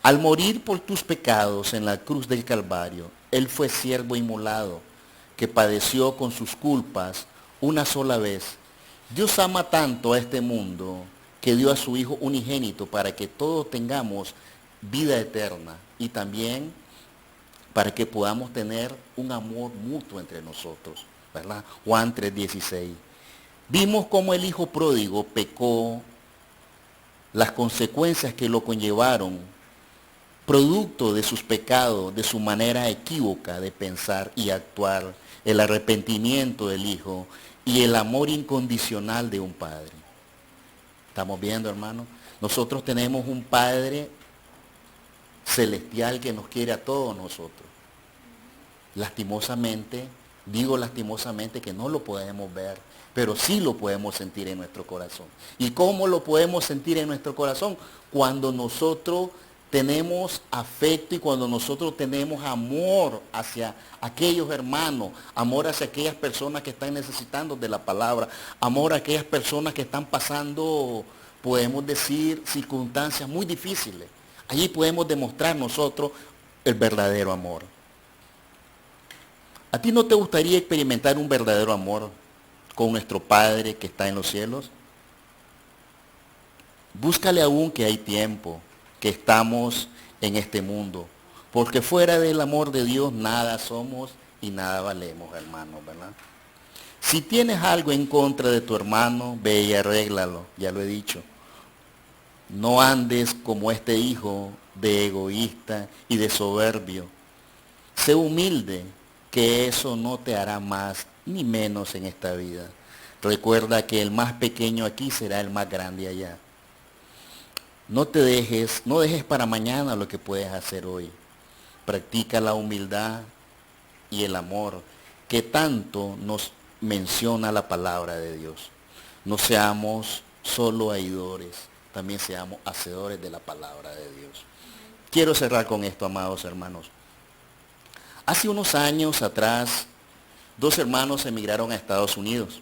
Al morir por tus pecados en la cruz del Calvario, Él fue siervo inmolado, que padeció con sus culpas una sola vez. Dios ama tanto a este mundo que dio a su Hijo unigénito para que todos tengamos vida eterna y también para que podamos tener un amor mutuo entre nosotros, ¿verdad? Juan 3:16. Vimos cómo el hijo pródigo pecó, las consecuencias que lo conllevaron, producto de sus pecados, de su manera equívoca de pensar y actuar, el arrepentimiento del hijo y el amor incondicional de un padre. ¿Estamos viendo, hermano? Nosotros tenemos un Padre celestial que nos quiere a todos nosotros. Lastimosamente, digo lastimosamente que no lo podemos ver, pero sí lo podemos sentir en nuestro corazón. ¿Y cómo lo podemos sentir en nuestro corazón? Cuando nosotros tenemos afecto y cuando nosotros tenemos amor hacia aquellos hermanos, amor hacia aquellas personas que están necesitando de la palabra, amor a aquellas personas que están pasando, podemos decir, circunstancias muy difíciles. Allí podemos demostrar nosotros el verdadero amor. ¿A ti no te gustaría experimentar un verdadero amor con nuestro Padre que está en los cielos? Búscale aún que hay tiempo, que estamos en este mundo, porque fuera del amor de Dios nada somos y nada valemos, hermanos, ¿verdad? Si tienes algo en contra de tu hermano, ve y arréglalo, ya lo he dicho. No andes como este hijo de egoísta y de soberbio. Sé humilde, que eso no te hará más ni menos en esta vida. Recuerda que el más pequeño aquí será el más grande allá. No dejes para mañana lo que puedes hacer hoy. Practica la humildad y el amor que tanto nos menciona la palabra de Dios. No seamos solo oidores, también seamos hacedores de la palabra de Dios. Quiero cerrar con esto, amados hermanos. Hace unos años atrás, 2 hermanos emigraron a Estados Unidos.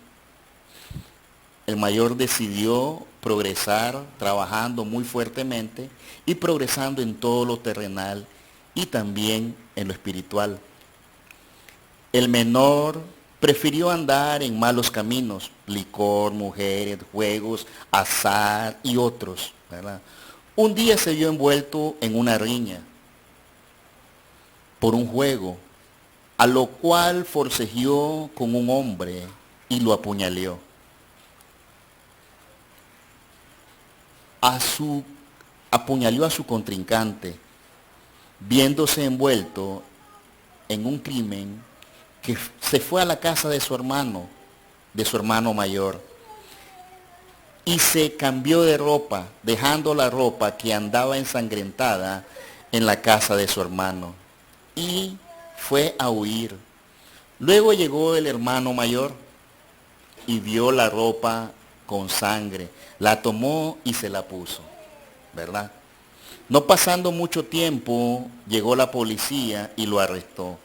El mayor decidió progresar trabajando muy fuertemente y progresando en todo lo terrenal y también en lo espiritual. El menor prefirió andar en malos caminos, licor, mujeres, juegos, azar y otros, ¿verdad? Un día se vio envuelto en una riña por un juego, a lo cual forcejeó con un hombre y lo apuñaleó. Apuñaló a su contrincante, viéndose envuelto en un crimen, que se fue a la casa de su hermano mayor, y se cambió de ropa, dejando la ropa que andaba ensangrentada en la casa de su hermano, y fue a huir. Luego llegó el hermano mayor y vio la ropa con sangre, la tomó y se la puso, ¿verdad? No pasando mucho tiempo, llegó la policía y lo arrestó.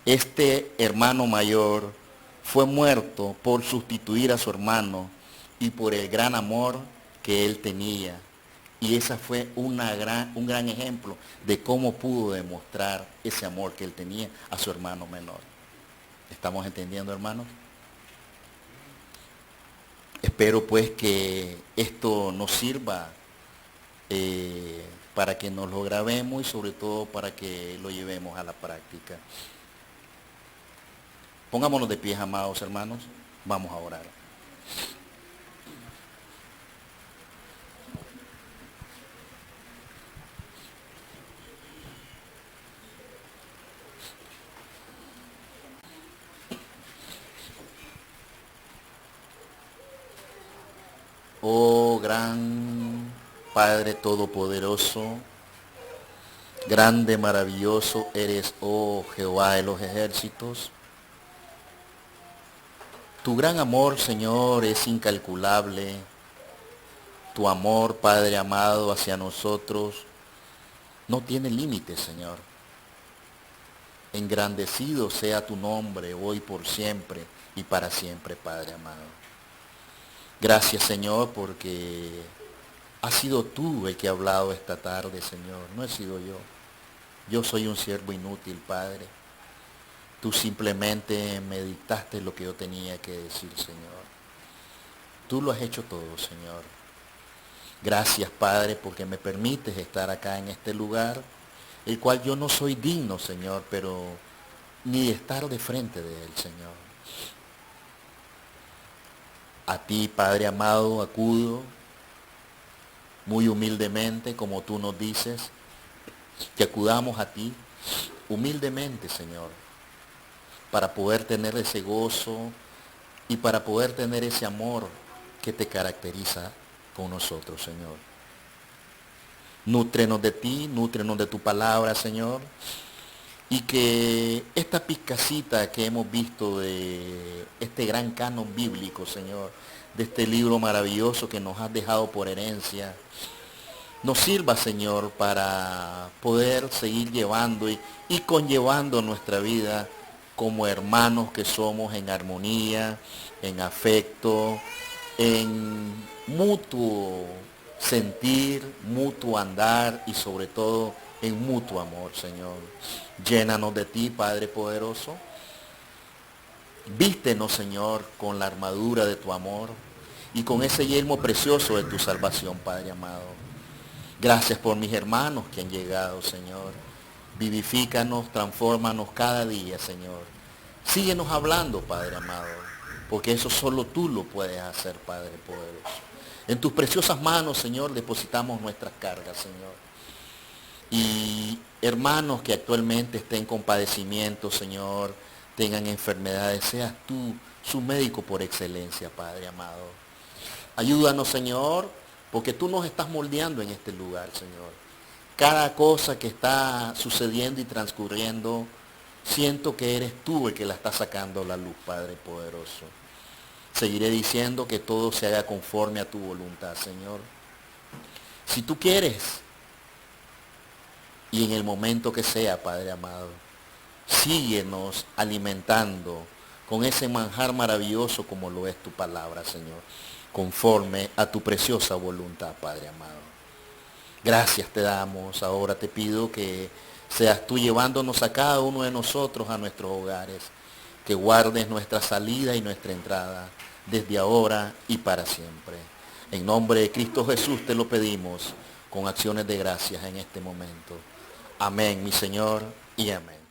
Este hermano mayor fue muerto por sustituir a su hermano y por el gran amor que él tenía. Y ese fue un gran ejemplo de cómo pudo demostrar ese amor que él tenía a su hermano menor. ¿Estamos entendiendo, hermanos? Espero pues que esto nos sirva para que nos lo grabemos y sobre todo para que lo llevemos a la práctica. Pongámonos de pies, amados hermanos. Vamos a orar. Oh gran Padre Todopoderoso, grande, maravilloso eres, oh Jehová de los ejércitos. Tu gran amor, Señor, es incalculable. Tu amor, Padre amado, hacia nosotros no tiene límites, Señor. Engrandecido sea tu nombre hoy por siempre y para siempre, Padre amado. Gracias, Señor, porque has sido tú el que ha hablado esta tarde, Señor. No he sido yo. Yo soy un siervo inútil, Padre. Tú simplemente me dictaste lo que yo tenía que decir, Señor. Tú lo has hecho todo, Señor. Gracias, Padre, porque me permites estar acá en este lugar, el cual yo no soy digno, Señor, pero ni de estar de frente de él, Señor. A ti, Padre amado, acudo muy humildemente, como tú nos dices, que acudamos a ti humildemente, Señor, para poder tener ese gozo y para poder tener ese amor que te caracteriza con nosotros, Señor. Nútrenos de ti, nútrenos de tu palabra, Señor, y que esta pizcacita que hemos visto de este gran canon bíblico, Señor, de este libro maravilloso que nos has dejado por herencia, nos sirva, Señor, para poder seguir llevando y conllevando nuestra vida como hermanos que somos, en armonía, en afecto, en mutuo sentir, mutuo andar y sobre todo en mutuo amor, Señor. Llénanos de ti, Padre poderoso. Vístenos, Señor, con la armadura de tu amor y con ese yelmo precioso de tu salvación, Padre amado. Gracias por mis hermanos que han llegado, Señor. Vivifícanos, transfórmanos cada día, Señor. Síguenos hablando, Padre amado, porque eso solo tú lo puedes hacer, Padre poderoso. En tus preciosas manos, Señor, depositamos nuestras cargas, Señor. Y hermanos que actualmente estén con padecimiento, Señor, tengan enfermedades, seas tú su médico por excelencia, Padre amado. Ayúdanos, Señor, porque tú nos estás moldeando en este lugar, Señor. Cada cosa que está sucediendo y transcurriendo, siento que eres tú el que la está sacando a la luz, Padre poderoso. Seguiré diciendo que todo se haga conforme a tu voluntad, Señor. Si tú quieres, y en el momento que sea, Padre amado, síguenos alimentando con ese manjar maravilloso como lo es tu palabra, Señor, conforme a tu preciosa voluntad, Padre amado. Gracias te damos. Ahora te pido que seas tú llevándonos a cada uno de nosotros a nuestros hogares, que guardes nuestra salida y nuestra entrada desde ahora y para siempre. En nombre de Cristo Jesús te lo pedimos con acciones de gracias en este momento. Amén, mi Señor, y amén.